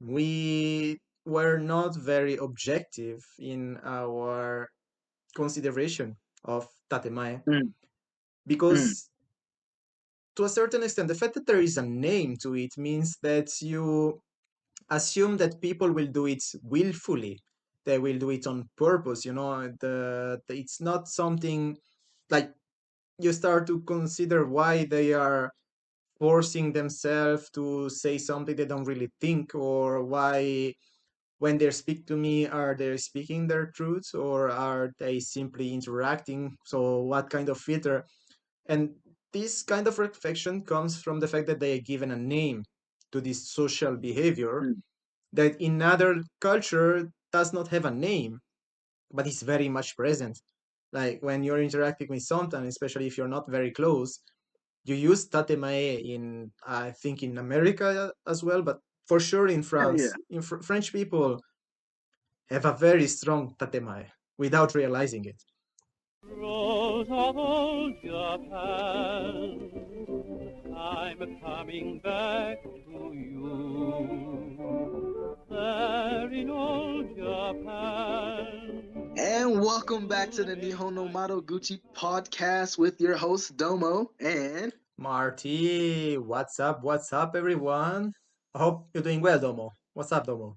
we were not very objective in our consideration of Tatemae Mm, mm. because to a certain extent the fact that there is a name to it means that you assume that people will do it willfully. They will do it on purpose. It's not something like you start to consider why they are forcing themselves to say something they don't really think, or why when they speak to me are they speaking their truth or are they simply interacting. So what kind of filter? And this kind of reflection comes from the fact that they are given a name to this social behavior Mm. that in other culture does not have a name, but is very much present. Like when you're interacting with someone, especially if you're not very close, you use tatemae in, I think, in America as well, but for sure in Hell yeah. France. French people have a very strong tatemae without realizing it. Rose of old Japan, I'm coming back to you. There in old Japan. And welcome back to the Nihon no Madoguchi Podcast with your host Domo. And Marty, what's up? What's up, everyone? I hope you're doing well, Domo. What's up, Domo?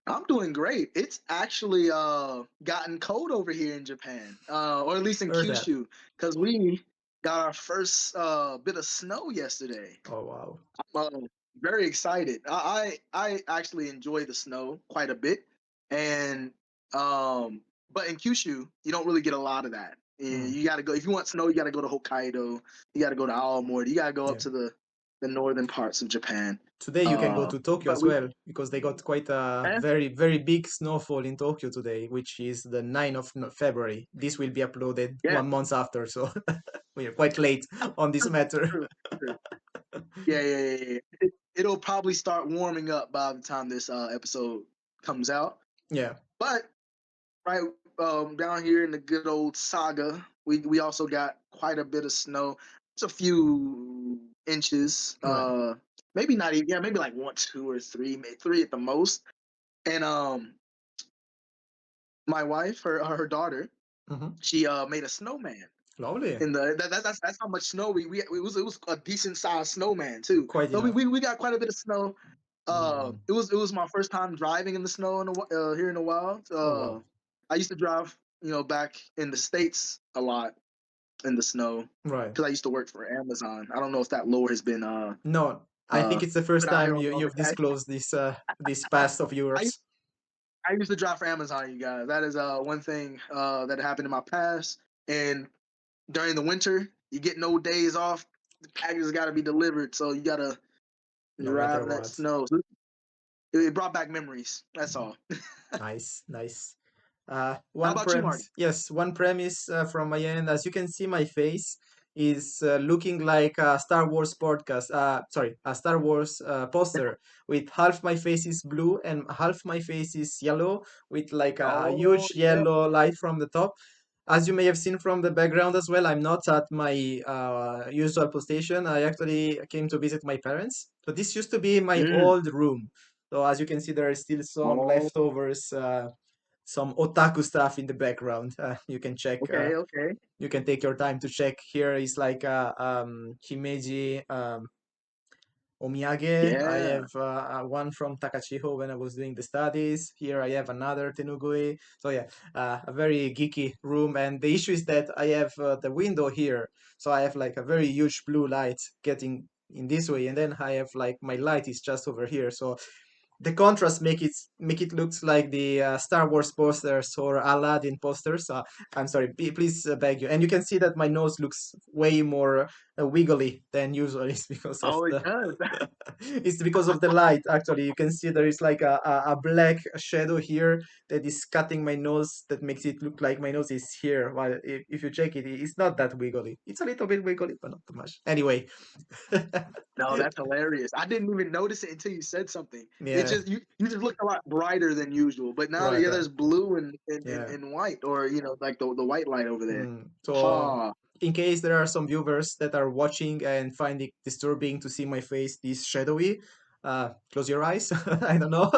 I'm doing great. It's actually gotten cold over here in Japan, or at least in Heard that. Kyushu, because we got our first bit of snow yesterday. Oh, wow. I'm very excited. I actually enjoy the snow quite a bit, and but in Kyushu you don't really get a lot of that. Mm, You got to go if you want snow. You got to go to Hokkaido. You got to go to Aomori. You got to go up yeah. to the northern parts of Japan. Today you can go to Tokyo But as well because they got quite a eh, very, very big snowfall in Tokyo today, which is the 9th of February. This will be uploaded yeah, 1 month after, so we are quite late on this matter. true, true. Yeah. It'll probably start warming up by the time this episode comes out. Yeah, But right down here in the good old Saga, we also got quite a bit of snow. It's a few inches, right. maybe not even. Yeah, maybe like one, two, or three, maybe three at the most. And my wife, her daughter, Hmm. she made a snowman. Lovely. In that's how much snow we it was a decent sized snowman too. Quite So we, enough. we we got quite a bit of snow. Mm. It was my first time driving in the snow here in the wild. Oh, wow. I used to drive, back in the States a lot in the snow Right. because I used to work for Amazon. I don't know if that lore has been No, I think it's the put first out here time on you've the. disclosed this past of I yours. I used to drive for Amazon, you guys. That is one thing that happened in my past. And during the winter, you get no days off. The packages got to be delivered, so you got to No drive matter in that what. snow. So it brought back memories. That's all. Nice, nice. How One about you, Marty? premise, yes, one premise from my end. As you can see, my face is looking like a Star Wars podcast. Sorry, a Star Wars poster with half my face is blue and half my face is yellow, with like a Oh huge yeah. yellow light from the top. As you may have seen from the background as well, I'm not at my usual position. I actually came to visit my parents. So this used to be my Mm. old room. So as you can see, there are still some Oh. leftovers, some otaku stuff in the background. You can check. Okay. You can take your time to check. Here is like a Himeji omiyage. I Yeah. have one from Takachiho when I was doing the studies. Here I have another tenugui. So yeah, a very geeky room. And the issue is that I have the window here, so I have like a very huge blue light getting in this way, and then I have like my light is just over here. So the contrast make it looks like the Star Wars posters or Aladdin posters. I'm sorry, please beg you. And you can see that my nose looks way more wiggly than usual. It's because of Oh, it the does. it's because of the light. Actually, you can see there is like a black shadow here that is cutting my nose. That makes it look like my nose is here. While if you check it, it's not that wiggly. It's a little bit wiggly, but not too much. Anyway, No, that's hilarious. I didn't even notice it until you said something. It yeah, just you just looked a lot brighter than usual. But now, right, yeah, right, there's blue and yeah. white, or like the white light over there. So, Ha. in case there are some viewers that are watching and find it disturbing to see my face this shadowy, close your eyes. I don't know.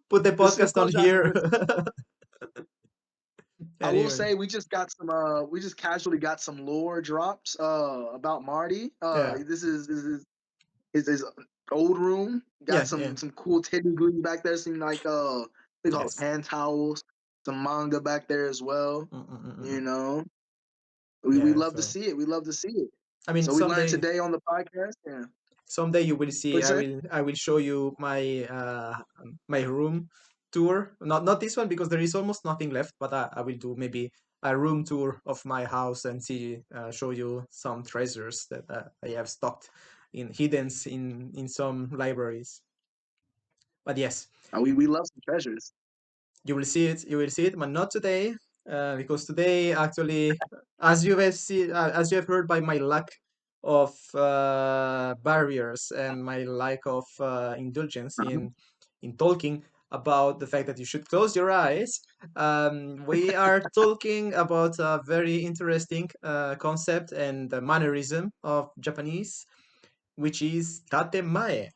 Put the Just podcast on close your eyes and here. listen. I will Anyway, say we just casually got some lore drops about Marty. yeah, This is his old room. Got yeah, yeah, some cool teddy goodies back there. Seem like they call yes. hand towels, some manga back there as well. You Mm. know, we Yeah, love to so see it. We love to see it. I mean, So we learned someday, today on the podcast. Yeah. someday you will see. What'd you say? I will show you my room tour. Not this one because there is almost nothing left, but I will do maybe a room tour of my house and see show you some treasures that I have stocked in hidden in some libraries. But yes, We love some treasures. you will see it. You will see it, but not today, because today actually, as you have seen, as you have heard by my lack of barriers and my lack of indulgence Uh-huh. in talking about the fact that you should close your eyes, we are talking about a very interesting concept and mannerism of Japanese, which is tatemae.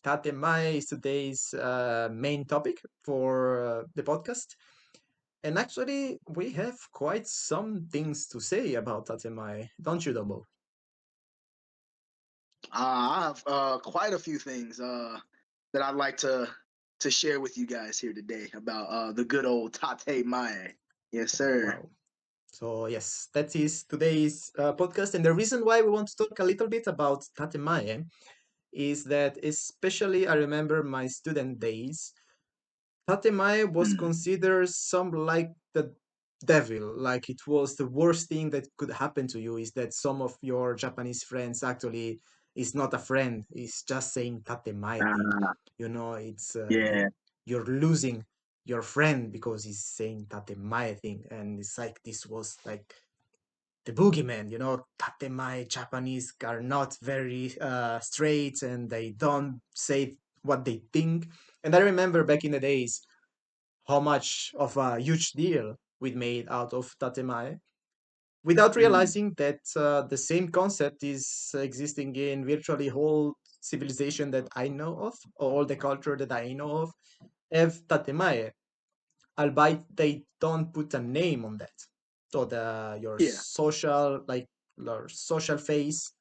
Tatemae is today's main topic for the podcast. And actually, we have quite some things to say about Tatemae, don't you, Domo? I have quite a few things that I'd like to share with you guys here today about the good old Tate Mae. Yes, sir. Wow. So, yes, that is today's podcast. And the reason why we want to talk a little bit about Tatemae is that, especially, I remember my student days. Tatemae was Mm. considered some like the devil, like it was the worst thing that could happen to you is that some of your Japanese friends actually is not a friend, is just saying Tatemae thing. Ah, You know, it's yeah, you're losing your friend because he's saying Tatemae thing, and it's like this was like the boogeyman. You know, Tatemae Japanese are not very straight, and they don't say what they think. And I remember back in the days how much of a huge deal we made out of Tatemae without mm, realizing that the same concept is existing in virtually whole civilization that I know of, or all the culture that I know of, have Tatemae, albeit they don't put a name on that. So your yeah, social, like your social face,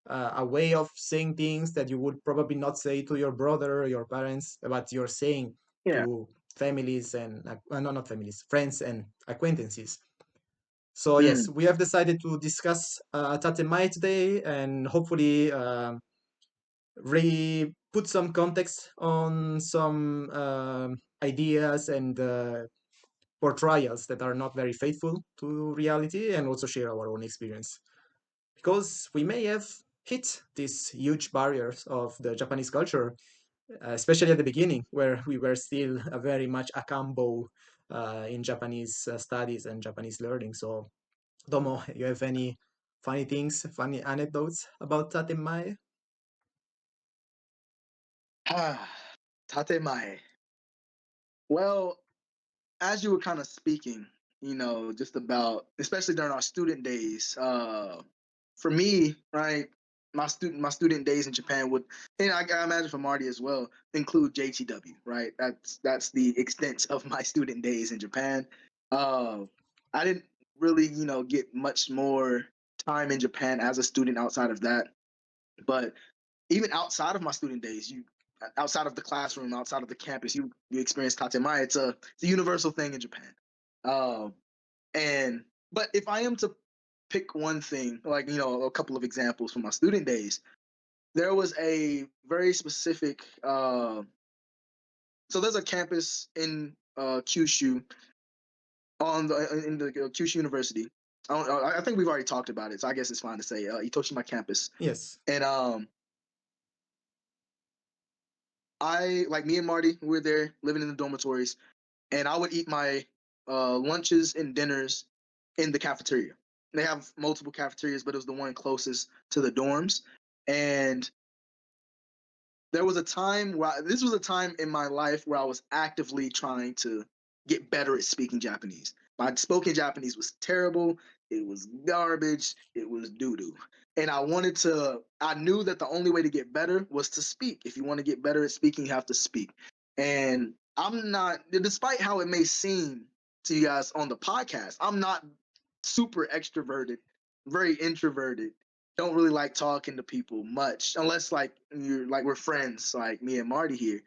a way of saying things that you would probably not say to your brother or your parents, but you're saying yeah. to families and no, not families, friends and acquaintances. So yes, Mm. we have decided to discuss Tatemae today and hopefully put some context on some ideas and portrayals that are not very faithful to reality and also share our own experience. Because we may have hit these huge barriers of the Japanese culture, especially at the beginning, where we were still very much akimbo in Japanese studies and Japanese learning. So, Domo, you have any funny things, funny anecdotes about Tatemae? Ah, Tate Mae. Well, as you were kind of speaking, just about, especially during our student days, for me, right, my student days in Japan would, and I imagine for Marty as well, include JTW, right? That's the extent of my student days in Japan. Uh, I didn't really, get much more time in Japan as a student outside of that, but even outside of my student days, outside of the classroom, outside of the campus, you experience tatemae. It's a universal thing in Japan. Um, and but if I am to pick one thing, like a couple of examples from my student days, there was a very specific. So there's a campus in Kyushu in the Kyushu University. I think we've already talked about it, so I guess it's fine to say Itoshima campus. Yes. And I like me and Marty, we were there living in the dormitories, and I would eat my lunches and dinners in the cafeteria. They have multiple cafeterias, but it was the one closest to the dorms. And there was a time this was a time in my life where I was actively trying to get better at speaking Japanese. My spoken Japanese was terrible. It was garbage. It was doo doo. And I knew that the only way to get better was to speak. If you want to get better at speaking, you have to speak. And I'm not, despite how it may seem to you guys on the podcast, I'm not super extroverted, very introverted. Don't really like talking to people much, unless like we're friends, like me and Marty here.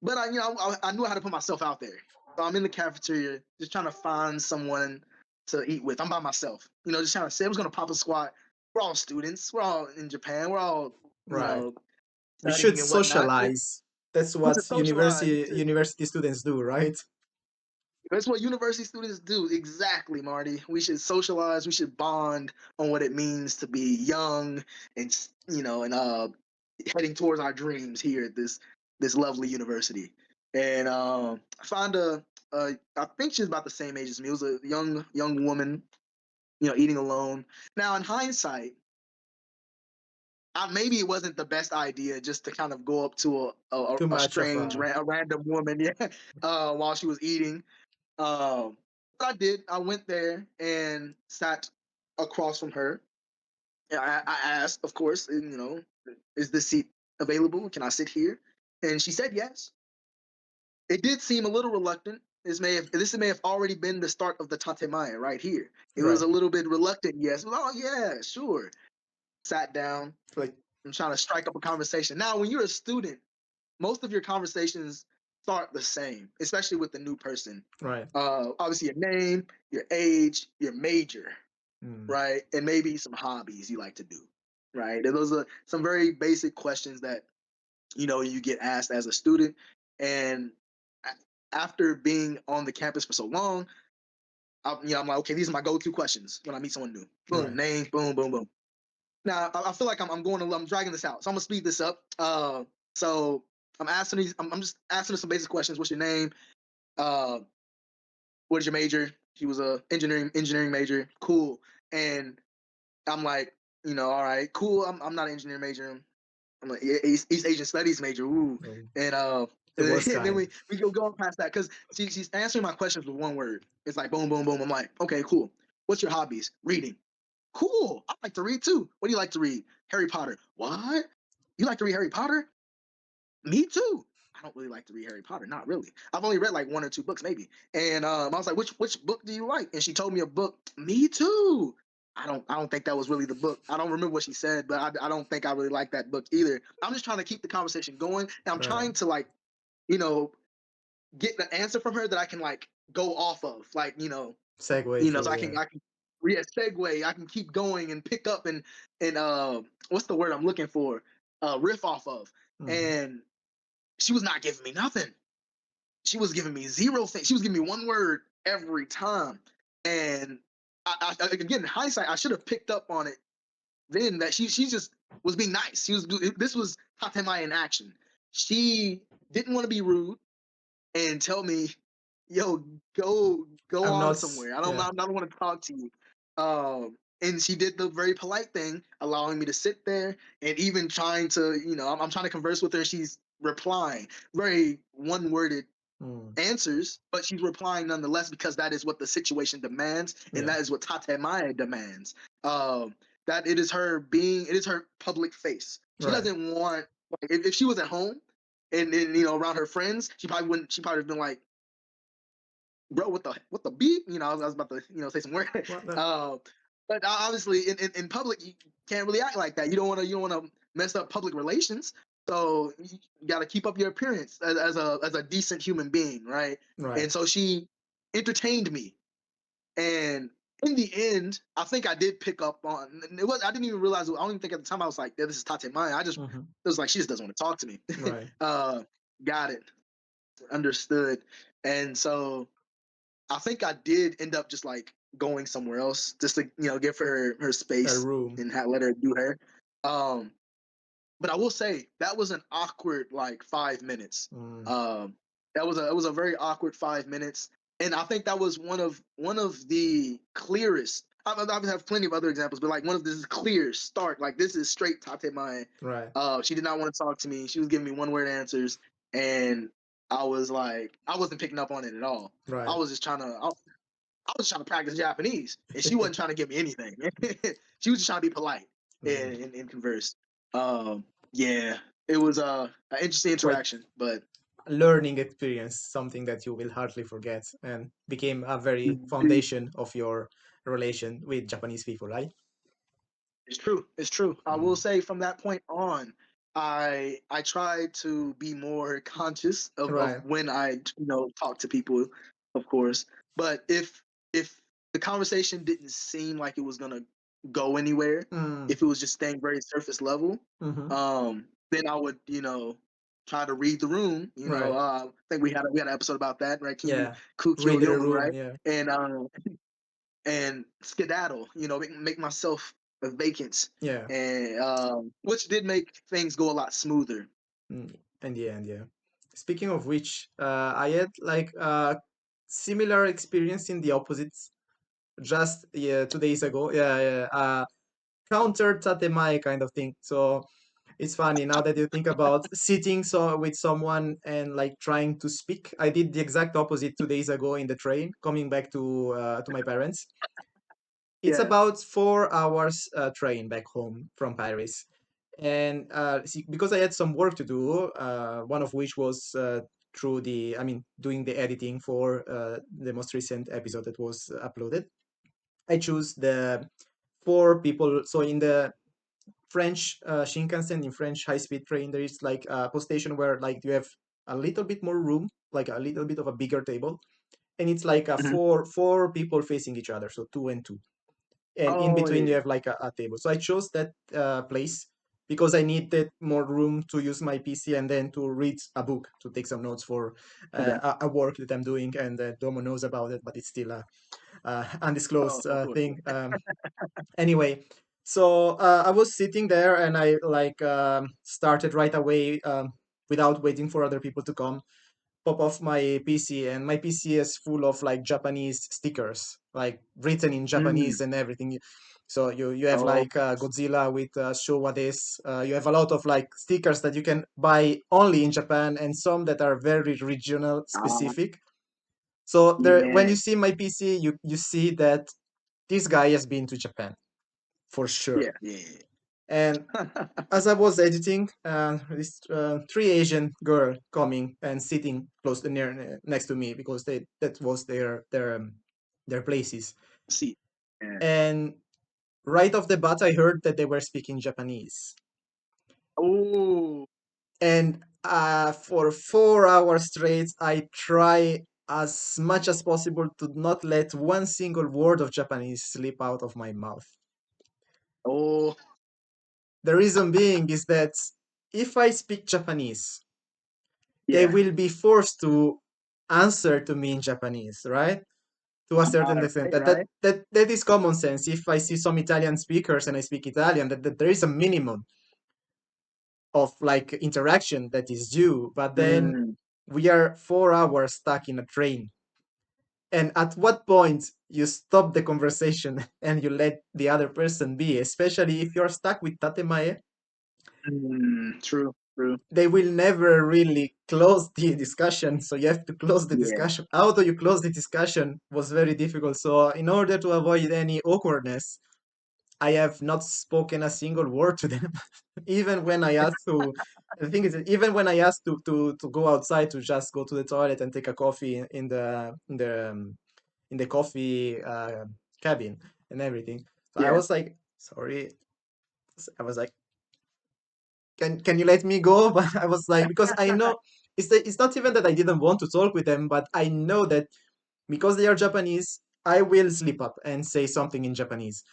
But I knew how to put myself out there. So I'm in the cafeteria, just trying to find someone to eat with. I'm by myself, just trying to say I was gonna pop a squat. We're all students. We're all in Japan. We're all, Right. We should studying and whatnot. socialize. That's We what should socialize. university students do, right? That's what university students do. Exactly, Marty. We should socialize. We should bond on what it means to be young and heading towards our dreams here at this lovely university. And I found I think she's about the same age as me. It was a young woman, eating alone. Now, in hindsight, maybe it wasn't the best idea just to kind of go up to Too a much of strange, a a random woman, yeah, while she was eating. But I did. I went there and sat across from her. I asked, of course, is this seat available? Can I sit here? And she said yes. It did seem a little reluctant. This may have already been the start of the Tatemae right here. It was right. a little bit reluctant, yes. Oh yeah, sure. Sat down. Like I'm trying to strike up a conversation. Now, when you're a student, most of your conversations start the same, especially with the new person. right. Obviously your name, your age, your major, Mm. right? And maybe some hobbies you like to do, right? And those are some very basic questions that, you get asked as a student. And after being on the campus for so long, I'm like, okay, these are my go-to questions when I meet someone new. Boom, Right. name, boom, boom, boom. Now, I feel like I'm dragging this out, so I'm gonna speed this up. So I'm asking these, I'm just asking her some basic questions. What's your name? Uh, what is your major? She was a engineering major. Cool. And I'm like, all right, cool. I'm not an engineering major. I'm like, yeah, East Asian Studies major. Ooh. Mm. And The worst and then kind. we go on past that because she's answering my questions with one word. It's like boom, boom, boom. I'm like, okay, cool. What's your hobbies? Reading. Cool. I like to read too. What do you like to read? Harry Potter. What? You like to read Harry Potter? Me too. I don't really like to read Harry Potter. Not really. I've only read like one or two books, maybe. And I was like, which book do you like? And she told me a book. Me too. I don't think that was really the book. I don't remember what she said, but I don't think I really like that book either. I'm just trying to keep the conversation going. And I'm trying to you know, get the answer from her that I can like go off of. Like, Segue so through, I can segue. I can keep going and pick up and what's the word I'm looking for? Riff off of. Mhm. And she was not giving me nothing. She was giving me zero things. She was giving me one word every time. And again, in hindsight, I should have picked up on it then that she just was being nice. This was Tatemae in action. She didn't want to be rude and tell me, "Yo, go I'm on not. somewhere. Yeah. I don't want to talk to you." And she did the very polite thing, allowing me to sit there and even trying to, I'm trying to converse with her. She's replying very one-worded Mm. answers, but she's replying nonetheless because that is what the situation demands, and Yeah. that is what Tatemae demands. That it is her public face. She Right. doesn't want like if she was at home and around her friends, she probably wouldn't. She probably have been like, bro, what the beep? I was about to say some word. What the? But obviously in public you can't really act like that. You don't want to mess up public relations. So you got to keep up your appearance as a decent human being, right? Right. And so she entertained me, and in the end, I think I did pick up on it. I didn't even realize. I don't even think at the time I was like, yeah, "This is Tatemae." Mhm. It was like she just doesn't want to talk to me. Right. Got it, understood, and so I think I did end up just like going somewhere else just to give her A space room. and let her do her. Um, but I will say that was an awkward like 5 minutes. Mm. That was it was a very awkward 5 minutes, and I think that was one of the clearest. I have plenty of other examples, but like one of this is clear, stark. Like this is straight Tatemae. Right. She did not want to talk to me. She was giving me one word answers, and I was like, I wasn't picking up on it at all. Right. I was just trying to. I was trying to practice Japanese, and she wasn't trying to give me anything. She was just trying to be polite and converse. Yeah, it was an interesting Quite interaction, but learning experience, something that you will hardly forget, and became a very foundation of your relation with Japanese people, right? it's true. It's true. I will Mm. say from that point on, I tried to be more conscious of Right. when I talk to people, of course. But if the conversation didn't seem like it was gonna go anywhere, Mm. if it was just staying very surface level, Hmm. then I would try to read the room. Right. I think we had an episode about that, right? Yeah. Kukyo Read the Yomu, room. right? Yeah. And skedaddle, make myself a vacant, Yeah. and which did make things go a lot smoother. In the end, yeah. Speaking of which, I had like a similar experience in the opposites just 2 days ago. Yeah, yeah. Counter Tatemae kind of thing. So it's funny now that you think about sitting with someone and like trying to speak. I did the exact opposite 2 days ago in the train coming back to my parents. It's Yeah. about 4 hours train back home from Paris. And because I had some work to do, one of which was I mean, doing the editing for the most recent episode that was uploaded. I choose the 4 people. So in the French Shinkansen, in French high-speed train, there is like a post station where like you have a little bit more room, like a little bit of a bigger table, and it's like a Mhm. four people facing each other, so two and two, and in Oh between you yeah. have like a table. So I chose that place because I needed more room to use my PC and then to read a book to take some notes for Okay. a work that I'm doing, and Domo knows about it, but it's still a Oh, undisclosed of course. thing. Anyway, so I was sitting there and I like started right away without waiting for other people to come, pop off my PC, and my PC is full of like Japanese stickers, like written in Mm. Japanese and everything. So you have Oh. like Godzilla with Showa des. You have a lot of like stickers that you can buy only in Japan, and some that are very regional Uh, specific. So there, when yeah. you see my PC, you see that this guy has been to Japan for Yeah. sure. Yeah. And Yeah. as I was editing, this three Asian girl coming and sitting close to near next to me because that was their places. See. Yeah. And right off the bat, I heard that they were speaking Japanese. Oh. And for 4 hours straight, I try as much as possible to not let one single word of Japanese slip out of my mouth. Oh. The reason being is that if I speak Japanese, they Yeah. will be forced to answer to me in Japanese, right? To a certain extent. Right. That Right. that is common sense. If I see some Italian speakers and I speak Italian, that there is a minimum of like interaction that is due. But then Mm. we are 4 hours stuck in a train. And at what point you stop the conversation and you let the other person be, especially if you're stuck with Tatemae, Mm. True. True. they will never really close the discussion, so you have to close the Yeah. discussion. How do you close the discussion was very difficult. So in order to avoid any awkwardness, I have not spoken a single word to them. Even when I asked to the thing is, even when I asked to go outside to just go to the toilet and take a coffee in the coffee cabin and everything, so I Yeah. was like, sorry. I was like, can you let me go? But I was like, because I know it's not even that I didn't want to talk with them, but I know that because they are Japanese, I will slip up and say something in Japanese.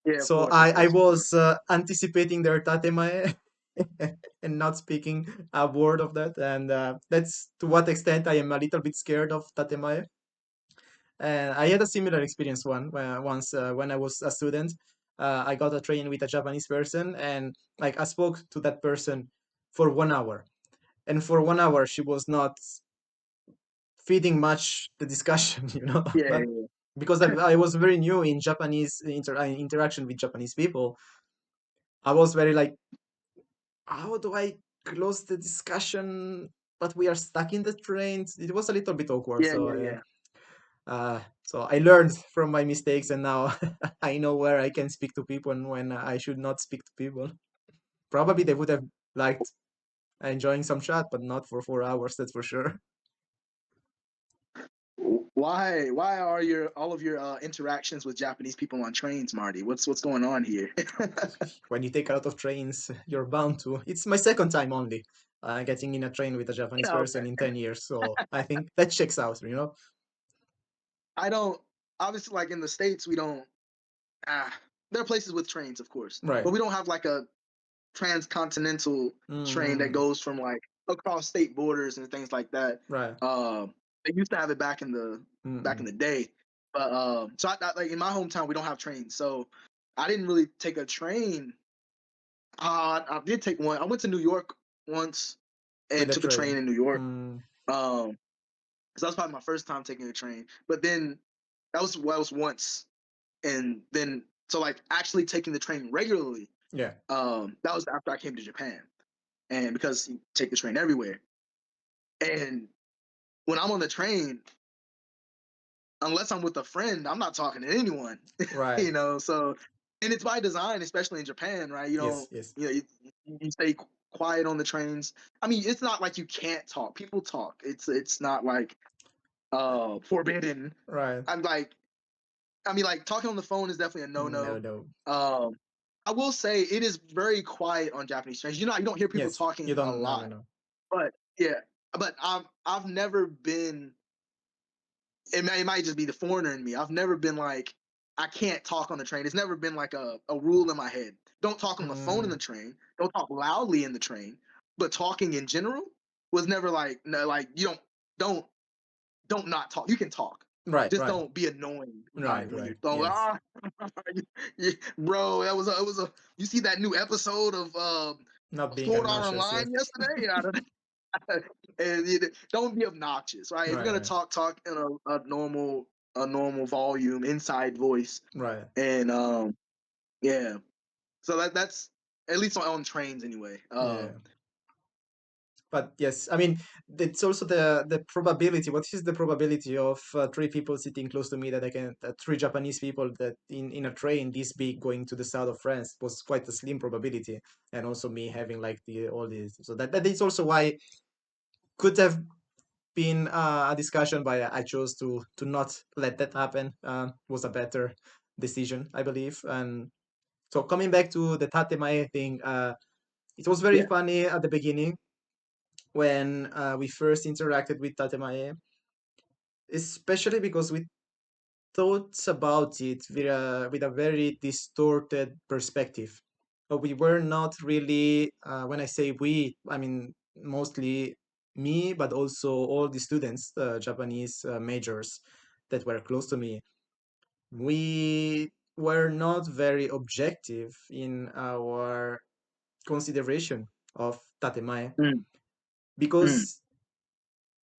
Yeah. Of So course. Of I course. Of course. was anticipating their tatemae and not speaking a word of that, and that's to what extent I am a little bit scared of tatemae. And I had a similar experience once when I was a student. I got a train with a Japanese person, and like I spoke to that person for 1 hour, and for 1 hour she was not feeding much the discussion, Yeah. But Yeah. because I was very new in Japanese interaction with Japanese people, I was very like, how do I close the discussion? But we are stuck in the train. It was a little bit awkward. Yeah. So Yeah. Yeah. So I learned from my mistakes, and now I know where I can speak to people and when I should not speak to people. Probably they would have liked enjoying some chat, but not for 4 hours, that's for sure. Why are your all of your interactions with Japanese people on trains, Marty? What's going on here? When you take a lot of trains, you're bound to. It's my second time only getting in a train with a Japanese Yeah, person okay. in 10 years. So I think that checks out, you know? I don't obviously like in the States we don't there are places with trains, of course, Right. but we don't have like a transcontinental train that Mm, goes from like across state borders and things like that. right. They used to have it back in Mm-mm. the day, but so like in my hometown we don't have trains, so I didn't really take a train. I did take one. I went to New York once With and the took a train train. in New York. Mm, So that was probably my first time taking a train. But then that was once, and then so like actually taking the train regularly. yeah. That was after I came to Japan, and because you take the train everywhere, and when I'm on the train, unless I'm with a friend, I'm not talking to anyone. Right. So and it's by design, especially in Japan, right? You Yes, don't, yes. you stay quiet on the trains. I mean, it's not like you can't talk. People talk. It's not like forbidden. Right. I'm like, I mean, like talking on the phone is definitely a No, no-no. no. Um, I will say it is very quiet on Japanese trains. You don't hear people Yes. You talking a don't. No, no, lot. no. But yeah, but I've never been. It might just be the foreigner in me. I've never been like I can't talk on the train. It's never been like a rule in my head. Don't talk on the phone in Mm, the train. Don't talk loudly in the train. But talking in general was never like no, like you don't don't not talk. You can talk. right, Just right. don't be annoying about Right, it when right. you're throwing. Yes. Bro, that was a. You see that new episode of Not being Sword Art obnoxious, yes. Online yesterday? And don't be obnoxious, right? If you're Right, gonna right. talk in a normal volume, inside voice, Right. and yeah. So that's at least on trains anyway. Yeah. But yes, I mean, it's also the probability. What is the probability of three people sitting close to me that I can, three Japanese people that in a train this big going to the south of France was quite a slim probability, and also me having like the all this. So that is also why could have been a discussion, but I chose to not let that happen. Was a better decision, I believe. And so coming back to the Tatemae thing, it was very Yeah. funny at the beginning when we first interacted with Tatemae, especially because we thought about it with a very distorted perspective. But we were not really, when I say we, I mean mostly me, but also all the students, Japanese majors that were close to me. We were not very objective in our consideration of Tatemae Mm, mm, because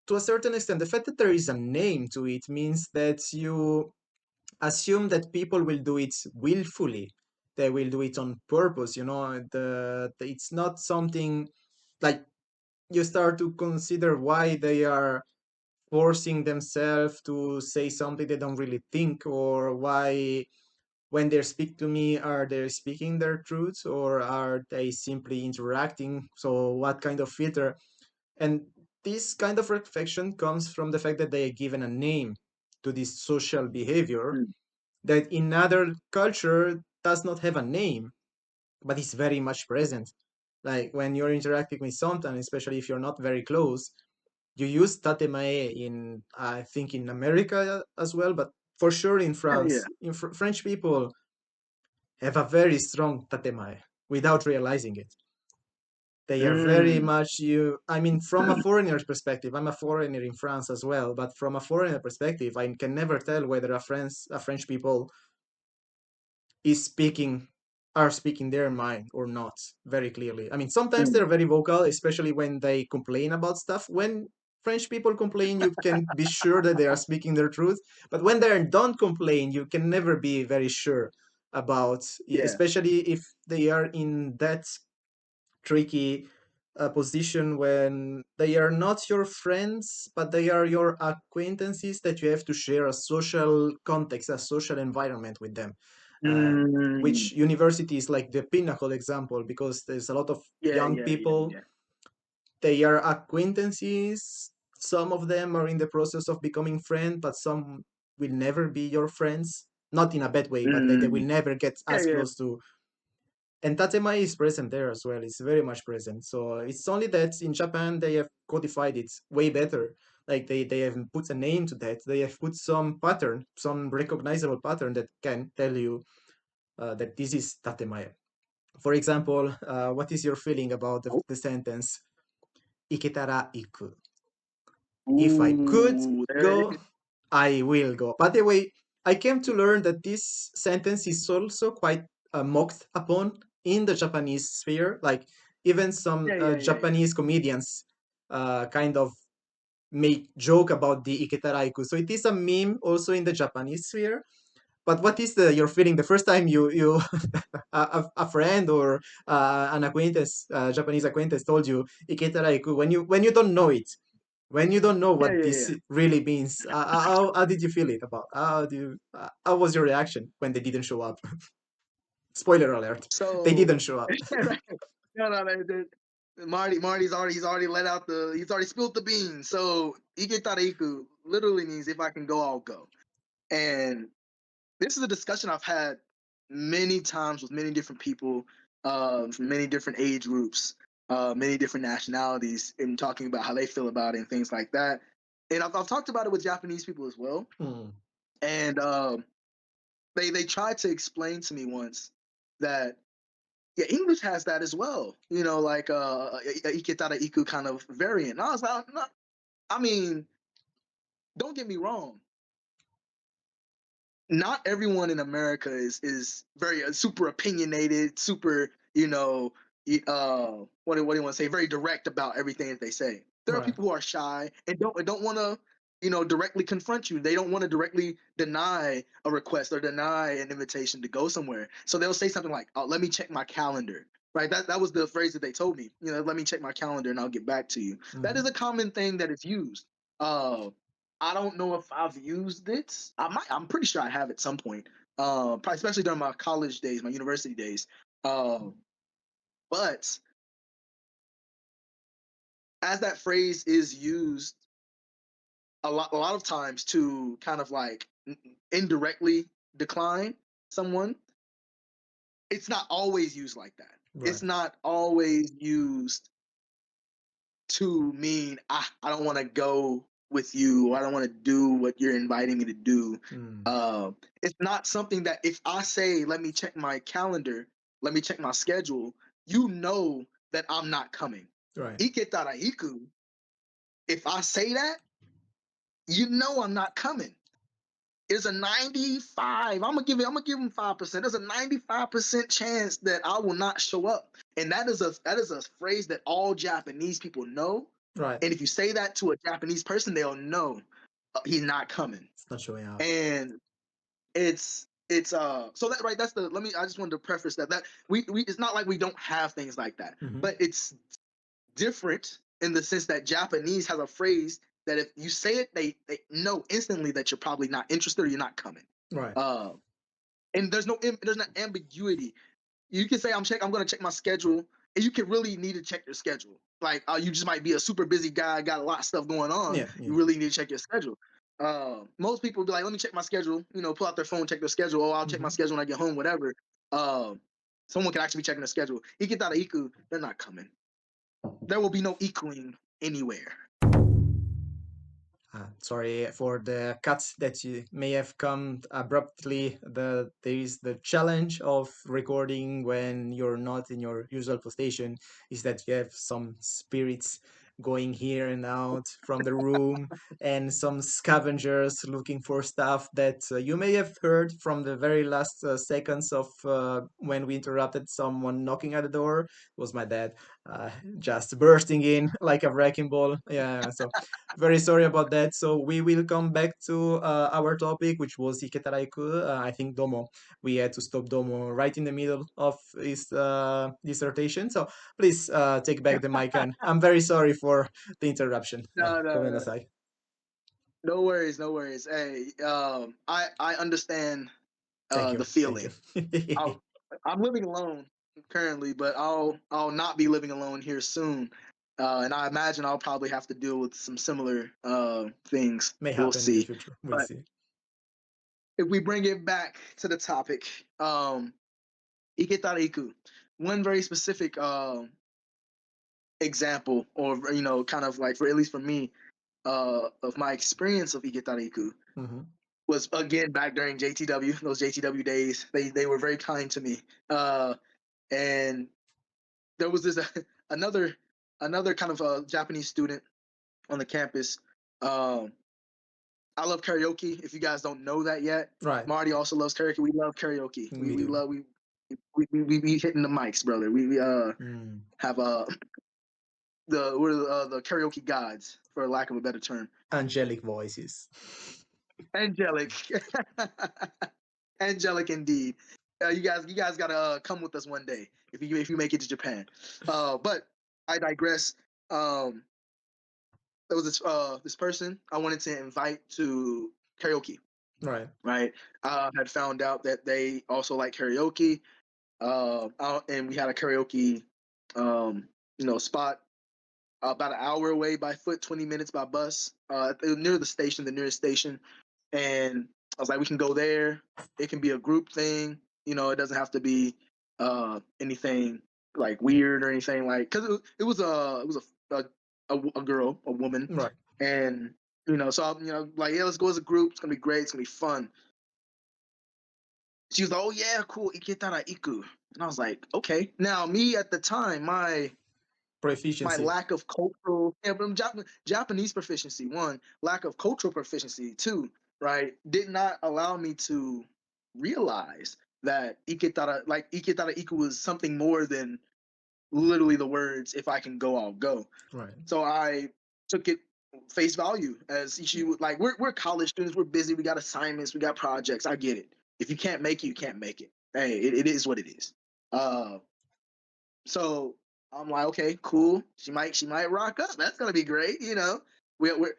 to a certain extent, the fact that there is a name to it means that you assume that people will do it willfully. They will do it on purpose. It's not something like you start to consider why they are forcing themselves to say something they don't really think, or why when they speak to me, are they speaking their truth or are they simply interacting? So what kind of filter? And this kind of reflection comes from the fact that they are given a name to this social behavior mm. that in other culture does not have a name, but is very much present. Like when you're interacting with someone, especially if you're not very close, you use tatemae in, I think, in America as well, but for sure in Yeah, yeah. France. French people have a very strong tatemae without realizing it. They are very Mm, much you. I mean, from a foreigner's perspective, I'm a foreigner in France as well, but from a foreigner perspective, I can never tell whether a French people is speaking are speaking their mind or not very clearly. I mean, sometimes mm. they're very vocal, especially when they complain about stuff. When French people complain, you can be sure that they are speaking their truth. But when they don't complain, you can never be very sure about, Yeah. especially if they are in that tricky a position when they are not your friends, but they are your acquaintances that you have to share a social context, a social environment with them. Mm, Which university is like the pinnacle example because there's a lot of yeah, young yeah, yeah, people. yeah. They are acquaintances. Some of them are in the process of becoming friends, but some will never be your friends. Not in a bad way, but they will Mm, never get yeah, as yeah. close to. And Tatemae is present there as well. It's very much present. So it's only that in Japan they have codified it way better. Like they have put a name to that. They have put some pattern, some recognizable pattern that can tell you that this is Tatemae. For example, what is your feeling about Oh, the sentence "Iketara iku"? If I could ooh, there it go, is. I will go. By the way, I came to learn that this sentence is also quite mocked upon in the Japanese sphere. Like even some Yeah, yeah, yeah, yeah. Japanese comedians kind of make joke about the iketaraiku. So it is a meme also in the Japanese sphere. But what is the your feeling the first time you a friend or an acquaintance, Japanese acquaintance, told you iketaraiku when you don't know it, when you don't know Yeah, what yeah, this yeah. really means? How did you feel it about? How was your reaction when they didn't show up? Spoiler alert: they So, didn't show up. no, no, no, Marty's already let out he's already spilled the beans. So Iketariku literally means if I can go, I'll go. And this is a discussion I've had many times with many different people, from many different age groups, many different nationalities, in talking about how they feel about it and things like that. And I've talked about it with Japanese people as well. Hmm, And they tried to explain to me once that yeah, English has that as well. Like a iketara iku kind of variant. And I was like, no, I mean, don't get me wrong. Not everyone in America is very super opinionated, super what do you want to say? Very direct about everything that they say. There are right. people who are shy and don't want to directly confront you. They don't want to directly deny a request or deny an invitation to go somewhere. So they'll say something like, "Oh, let me check my calendar." Right. That was the phrase that they told me. Let me check my calendar and I'll get back to you. That is Hmm. a common thing that is used. Uh, I don't know if I've used it. I'm pretty sure I have at some point. Probably especially during my college days, my university days. But as that phrase is used a lot of times to kind of like indirectly decline someone, it's not always used like that. Right. It's not always used to mean I don't want to go with you, or I don't want to do what you're inviting me to do. Hmm, It's not something that if I say let me check my calendar, let me check my schedule, you know that I'm not coming. right. Iketara iku. If I say that, you know I'm not coming. Is a 95. I'm gonna give him 5%. There's a 95% chance that I will not show up. And that is a phrase that all Japanese people know. Right. And if you say that to a Japanese person, they'll know he's not coming. It's not showing up. And it's so that right, that's the let me I just wanted to preface that we it's not like we don't have things like that, Hmm. but it's different in the sense that Japanese has a phrase that if you say it, they know instantly that you're probably not interested or you're not coming. Right. Uh, and there's no ambiguity. You can say I'm gonna check my schedule, and you can really need to check your schedule. Like you just might be a super busy guy, got a lot of stuff going on. Yeah. Yeah. You really need to check your schedule. Most people be like, let me check my schedule. Pull out their phone, check their schedule. Oh, I'll check my Hmm. schedule when I get home, whatever. Uh, Someone can actually be checking their schedule. Ikitara iku, they're not coming. There will be no equaling anywhere. Sorry for the cuts that you may have come abruptly. There is the challenge of recording when you're not in your usual position is that you have some spirits going here and out from the room and some scavengers looking for stuff that you may have heard from the very last seconds of when we interrupted someone knocking at the door. It was my dad. uh, just bursting in like a wrecking ball. Yeah, so very sorry about that. So we will come back to our topic, which was Iketaraiku. I think Domo. We had to stop Domo right in the middle of his dissertation. So please take back the mic, and I'm very sorry for the interruption. No, no, no. Gomenasai. No worries, no worries. Hey, I understand Thank the you, thank feeling. you. I'm living alone currently, but I'll not be living alone here soon. And I imagine I'll probably have to deal with some similar things. May We'll happen in the see. future. We'll But see. if we bring it back to the topic, Iketariku, one very specific example, or kind of like for at least for me, of my experience of Iketariku Mm-hmm. was again back during JTW, those JTW days. They were very kind to me. And there was this another kind of Japanese student on the campus. Um, I love karaoke. If you guys don't know that yet, Right, Marty also loves karaoke. We love karaoke. We we we do. love we be hitting the mics, brother. We Mm. have the karaoke gods, for lack of a better term. Angelic voices. Angelic, angelic indeed. You guys gotta come with us one day if you make it to Japan. But I digress. There was this person I wanted to invite to karaoke. Right. Right, I had found out that they also like karaoke. And we had a karaoke, spot about an hour away by foot, 20 minutes by bus, near the station, the nearest station. And I was like, we can go there. It can be a group thing. It doesn't have to be anything like weird or anything like, because it was a girl, a woman, Right. and so like, yeah, let's go as a group. It's gonna be great. It's gonna be fun. She was like, oh yeah, cool. Iketara iku. And I was like, okay. Now me at the time, my Proficiency. lack of cultural, yeah, but Japanese proficiency, one, lack of cultural proficiency, two, right, did not allow me to realize that iketara iku was something more than literally the words, if I can go, I'll go. Right. So I took it face value, as she would, like, we're college students, we're busy, we got assignments, we got projects. I get it. If you can't make it, you can't make it. Hey, it is what it is. So I'm like, okay, cool. She might rock up. That's gonna be great. We're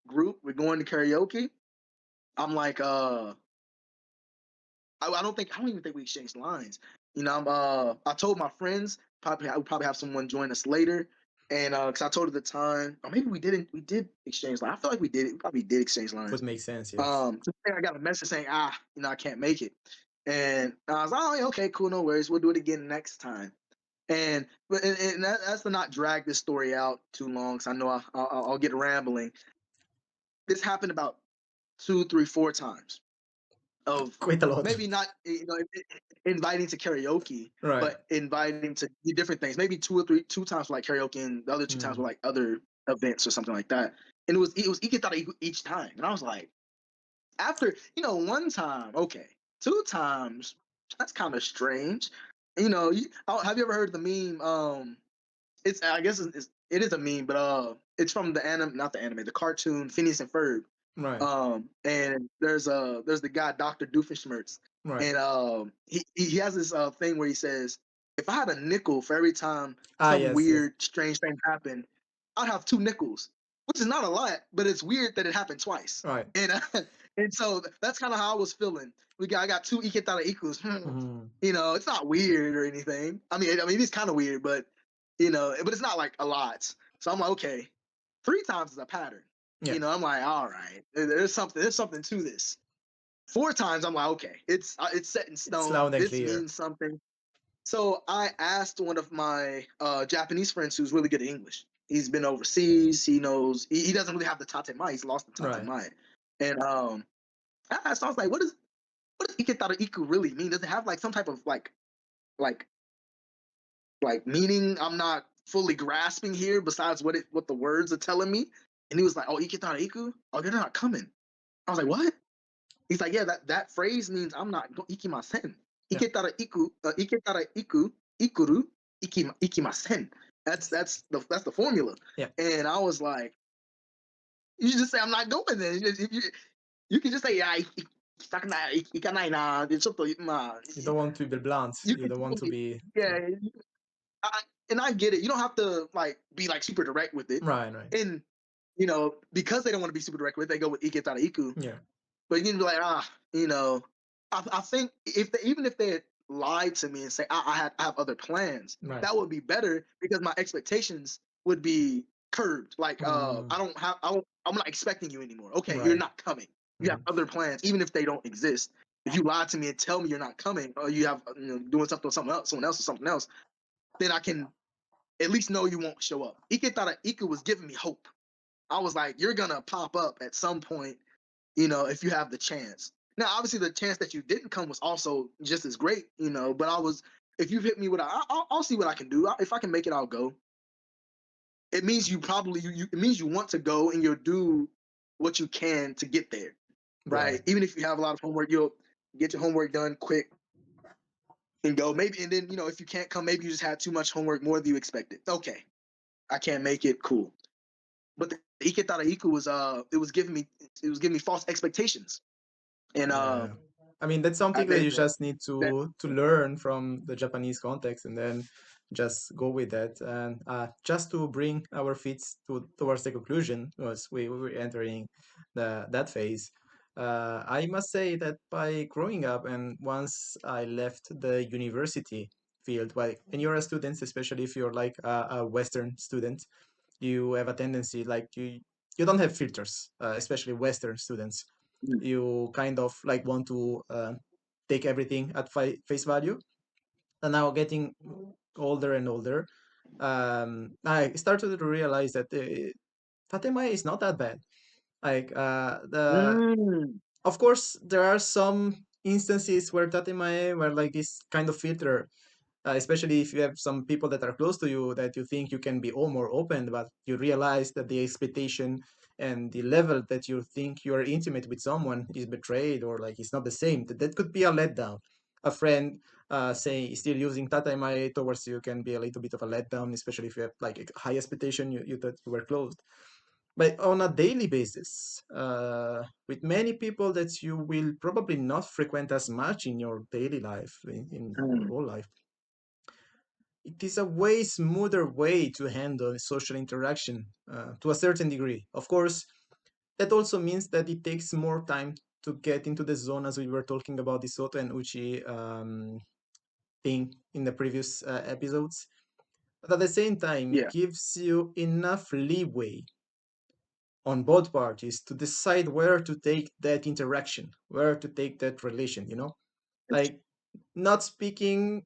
group. We're going to karaoke. I'm like, I don't even think we exchanged lines. I told my friends I would probably have someone join us later, and because I told her the time, or maybe we didn't. We did exchange lines. I feel like we did. We probably did exchange lines. Would make sense, yes. I got a message saying, I can't make it, and I was like, oh, okay, cool, no worries. We'll do it again next time. And that's to not drag this story out too long, because I know I'll get rambling. This happened about 2, 3, 4 times of Quite a lot. maybe not inviting to karaoke, Right. but inviting to different things. Maybe two times for like karaoke, and the other 2 times were like other events or something like that. And it was iketara each time, and I was like, after one time, okay, 2 times, that's kind of strange. Have you ever heard the meme? It's I guess it is a meme, but it's from the not the anime, the cartoon Phineas and Ferb. Right. And there's the guy Dr. Doofenshmirtz, Right. and he has this thing where he says, if I had a nickel for every time some Yes, yes. weird strange thing happened, I'd have 2 nickels, which is not a lot, but it's weird that it happened twice. Right. And so that's kind of how I was feeling. I got 2 iketara ikus. Mhm. It's not weird or anything. I mean, it's kind of weird, but but it's not like a lot. So I'm like, okay, 3 times is a pattern. Yeah. I'm like, all right, there's something to this. 4 times, I'm like, okay, it's set in It's stone. loud and This clear. means something. So I asked one of my Japanese friends who's really good at English. He's been overseas. He knows. He doesn't really have the Tatemae. He's lost the Right. Tatemae. And I asked, I was like, what does iketara iku really mean? Does it have like some type of like meaning I'm not fully grasping here, besides what the words are telling me? And he was like, oh, iketara iku? Oh, they're not coming. I was like, what? He's like, yeah, that phrase means I'm not ikimasen. Yeah. Iketara iku, ikuru, ikimasen. That's the formula. Yeah. And I was like, you just say I'm not going there. You can just say yeah, ikanai na. You don't want to be blunt. You You can don't want to be yeah, and I get it. You don't have to like be like super direct with it. right. And because they don't want to be super direct with it, they go with "行けたら行く." Yeah. But you can be like, I think even if they had lied to me and say I have other plans, Right. that would be better because my expectations would be curbed. Like I'm not expecting you anymore. Okay, you're Right. not coming. You have other plans, even if they don't exist. If you lie to me and tell me you're not coming, or you have doing something with someone else or something else, then I can at least know you won't show up. Iketara Iku was giving me hope. I was like, you're gonna pop up at some point, if you have the chance. Now, obviously, the chance that you didn't come was also just as great, But if you hit me with, I'll see what I can do. If I can make it, I'll go. It means it means you want to go and you'll do what you can to get there, right? Even if you have a lot of homework, you'll get your homework done quick and go. Maybe, and then if you can't come, maybe you just had too much homework, more than you expected. Okay, I can't make it. Cool. But the Iketara Iku was giving me false expectations. And Yeah. I mean, that's something that you just need to learn from the Japanese context and then just go with that. And just to bring our feet towards the conclusion, as we were entering that phase, I must say that by growing up and once I left the university field, when you're a student, especially if you're like a Western student, you have a tendency like you don't have filters, especially Western students. You kind of like want to take everything at face value. And now getting older and older, I started to realize that Tatemae is not that bad. Like of course there are some instances where Tatemae where like this kind of filter, especially if you have some people that are close to you that you think you can be more open, but you realize that the expectation and the level that you think you are intimate with someone is betrayed or like it's not the same. That could be a letdown. A friend say still using Tataimai towards you can be a little bit of a letdown, especially if you have like a high expectation, you thought you were closed. But on a daily basis, with many people that you will probably not frequent as much in your daily life, in your whole life, it is a way smoother way to handle social interaction to a certain degree. Of course, that also means that it takes more time to get into the zone, as we were talking about the Soto and Uchi thing in the previous episodes. But at the same time, it gives you enough leeway on both parties to decide where to take that interaction, where to take that relation, Like not speaking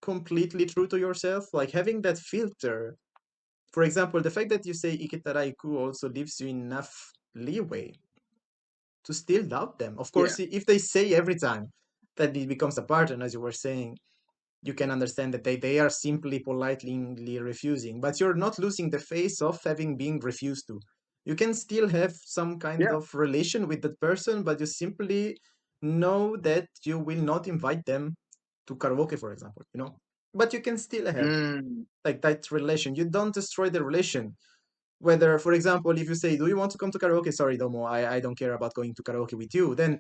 completely true to yourself, like having that filter. For example, the fact that you say Iketaraiku also leaves you enough leeway to still doubt them. Of course, if they say every time that it becomes a pattern, as you were saying, you can understand that they are simply politely refusing, but you're not losing the face of having been refused to. You can still have some kind of relation with that person, but you simply know that you will not invite them to karaoke, for example, But you can still have like that relation. You don't destroy the relation. Whether, for example, if you say, "Do you want to come to karaoke?" Sorry, Domo, I don't care about going to karaoke with you. Then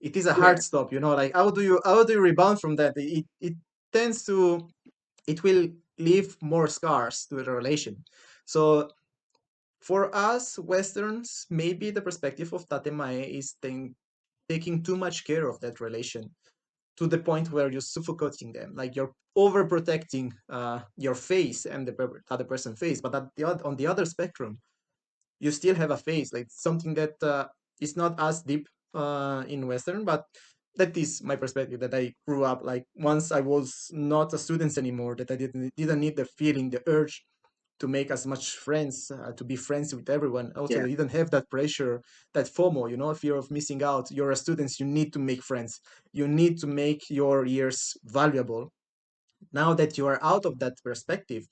it is a hard stop, Like how do you rebound from that? It tends to it will leave more scars to the relation. So for us Westerns, maybe the perspective of Tatemae is taking too much care of that relation to the point where you're suffocating them, like you're overprotecting your face and the other person's face. But on the other spectrum, you still have a face, like something that is not as deep in Western, but that is my perspective. That I grew up like once I was not a student anymore, that I didn't need the feeling, the urge to make as much friends, to be friends with everyone. Also, you didn't have that pressure, that FOMO, fear of missing out. You're a student, you need to make friends. You need to make your years valuable. Now that you are out of that perspective,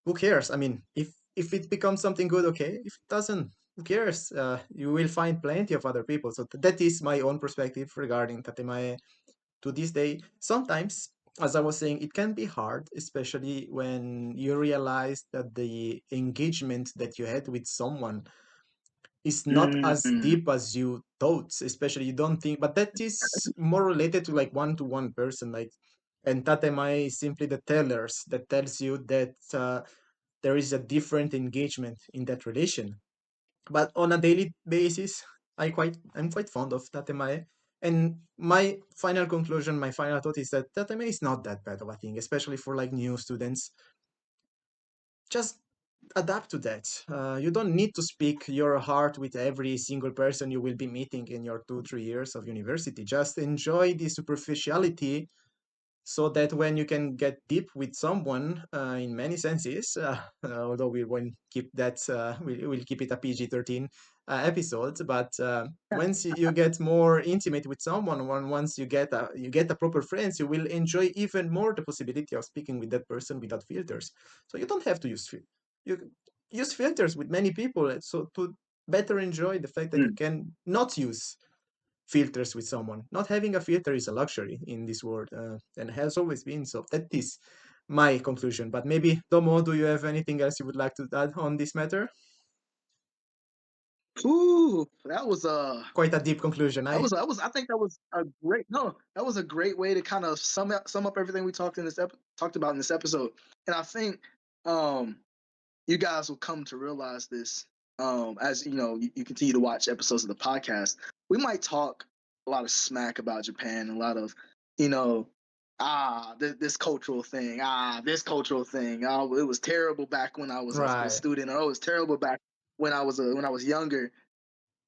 who cares? I mean, if it becomes something good, okay. If it doesn't, who cares? You will find plenty of other people. So that is my own perspective regarding Tatemae to this day. Sometimes as I was saying, it can be hard, especially when you realize that the engagement that you had with someone is not as Mm. deep as you thought. Especially, you don't think, but that is more related to like one-to-one person. Like, and Tatemae is simply the tellers that tells you that there is a different engagement in that relation. But on a daily basis, I'm quite fond of Tatemae. And my final conclusion, my final thought is that Tatemae is not that bad of a thing, especially for like new students. Just adapt to that. You don't need to speak your heart with every single person you will be meeting in your 2 3 years of university. Just enjoy the superficiality so that when you can get deep with someone in many senses, although we won't keep that, we'll keep it a PG-13 episode, but once you get more intimate with someone, once you get a proper friends, you will enjoy even more the possibility of speaking with that person without filters. So you don't have to you use filters with many people, so to better enjoy the fact that you Mm. can not use filters with someone. Not having a filter is a luxury in this world, and has always been so. That is my conclusion. But maybe, Domo, do you have anything else you would like to add on this matter? Ooh, Quite a deep conclusion. I think that was a great no, that was a great way to kind of sum up everything we talked about in this episode. And I think um you guys will come to realize this as you continue to watch episodes of the podcast. We might talk a lot of smack about Japan, a lot of you know this cultural thing, this cultural thing. Oh, it was terrible back when I was a Right. student, or it was terrible back when I was younger.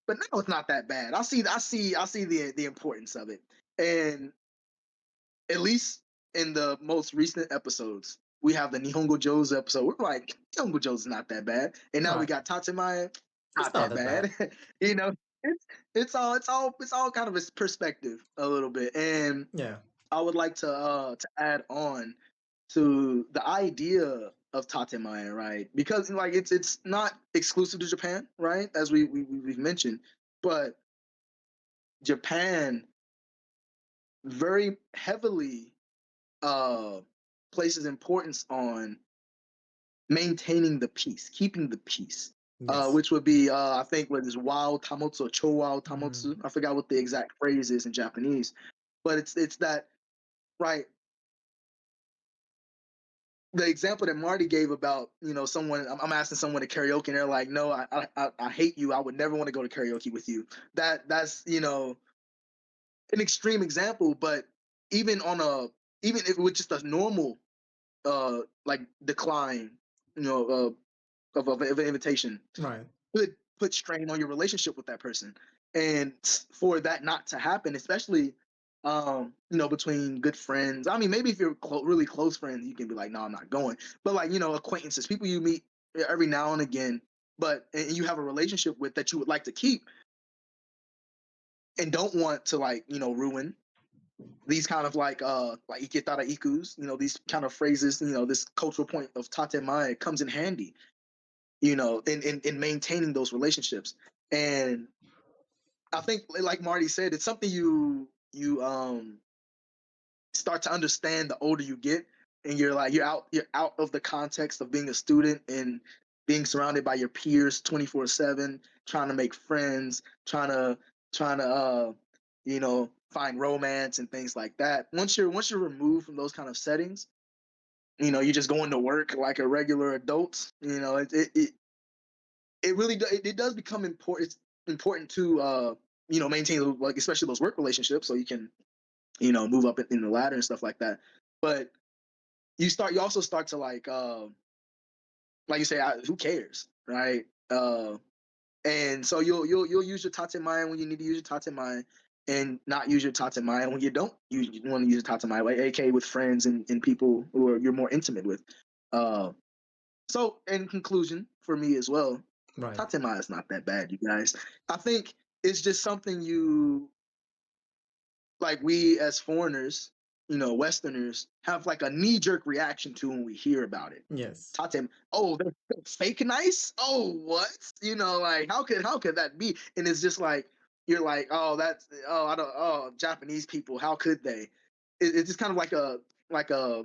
But now it's not that bad. I see the importance of it, and at least in the most recent episodes, we have the Nihongo Joe's episode. We're like, Nihongo Joe's not that bad, and now we Right. got Tatemae, It's not not that that bad. bad. you know, it's it's all kind of a perspective a little bit, and Yeah. I would like to add on to the idea of Tatemae, right? Because like it's not exclusive to Japan, right? As we've mentioned, but Japan very heavily uh places importance on maintaining the peace, keeping the peace. Yes. Which would be I think what is Wao Tamotsu or Cho Wao Tamotsu. Mm. I forgot what the exact phrase is in Japanese. But it's that right. The example that Marty gave about, someone I'm asking someone to karaoke and they're like, no, I hate you. I would never want to go to karaoke with you. That's an extreme example, but even on a even if it was just a normal like decline, you know, of an invitation Right. could put strain on your relationship with that person. And for that not to happen, especially between good friends. I mean, maybe if you're really close friends, you can be like, no, I'm not going. But like, acquaintances, people you meet every now and again, but and you have a relationship with that you would like to keep and don't want to like, ruin these kind of like "行けたら行く," these kind of phrases, this cultural point of tatemae comes in handy, in maintaining those relationships. And I think, like Marty said, it's something you start to understand the older you get, and you're out of the context of being a student and being surrounded by your peers 24/7, trying to make friends, trying to find romance and things like that. Once you're removed from those kind of settings, you're just going to work like a regular adult. It really it does become important. It's important to maintain, like, especially those work relationships, so you can move up in the ladder and stuff like that. But you also start to like you say, who cares, right? And so you'll use your tatemae when you need to use your tatemae, and not use your tatemae when you don't want to use your tatemae, like AK with friends and people who you're more intimate with. Uh, so in conclusion, for me as well, Right. tatemae is not that bad, you guys. I think it's just something you like we as foreigners, Westerners, have like a knee jerk reaction to when we hear about it. Yes. Tatem, oh, they're fake nice. Oh, what? Like how could that be? And it's just like you're like, oh, I don't, oh, Japanese people, how could they? It's just kind of like like a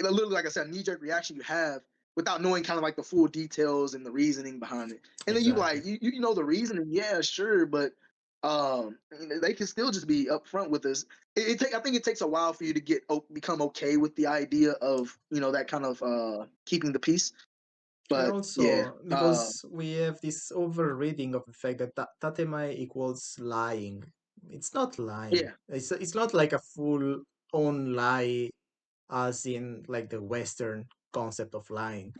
literally, like I said, a knee-jerk reaction you have without knowing kind of like the full details and the reasoning behind it. And then you Exactly. like you know the reasoning, yeah, sure, but they can still just be upfront with us. I think it takes a while for you to become okay with the idea of that kind of keeping the peace. And But yeah, also because we have this overreading of the fact that tatemae equals lying. It's not lying. yeah, It's not like a full on lie as in like the Western concept of lying.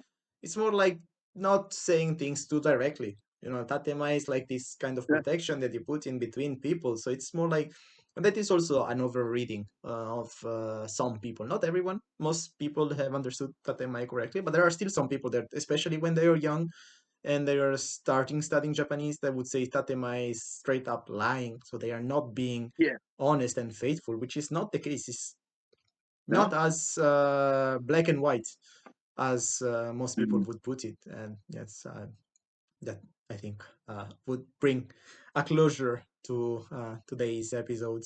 It's more like not saying things too directly. Tatema is like this kind of yeah, protection that you put in between people. So it's more like, and that is also an overreading of some people. Not everyone. Most people have understood Tatema correctly, but there are still some people that, especially when they are young and they are starting studying Japanese, that would say Tatema is straight up lying. So they are not being yeah. honest and faithful, which is not the case. It's not No, as black and white as most people mhm. would put it. And yes, that I think would bring a closure to today's episode.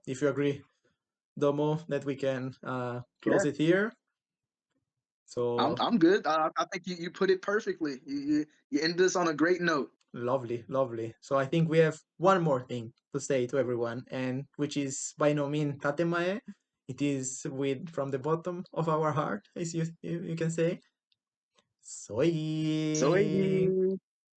If you agree, Domo, that we can Yeah. close it here. So I'm good. I think you put it perfectly. You end this on a great note. lovely, lovely. So I think we have one more thing to say to everyone, and which is by no means tatemae. It is with from the bottom of our heart, as you can say. So. Soy.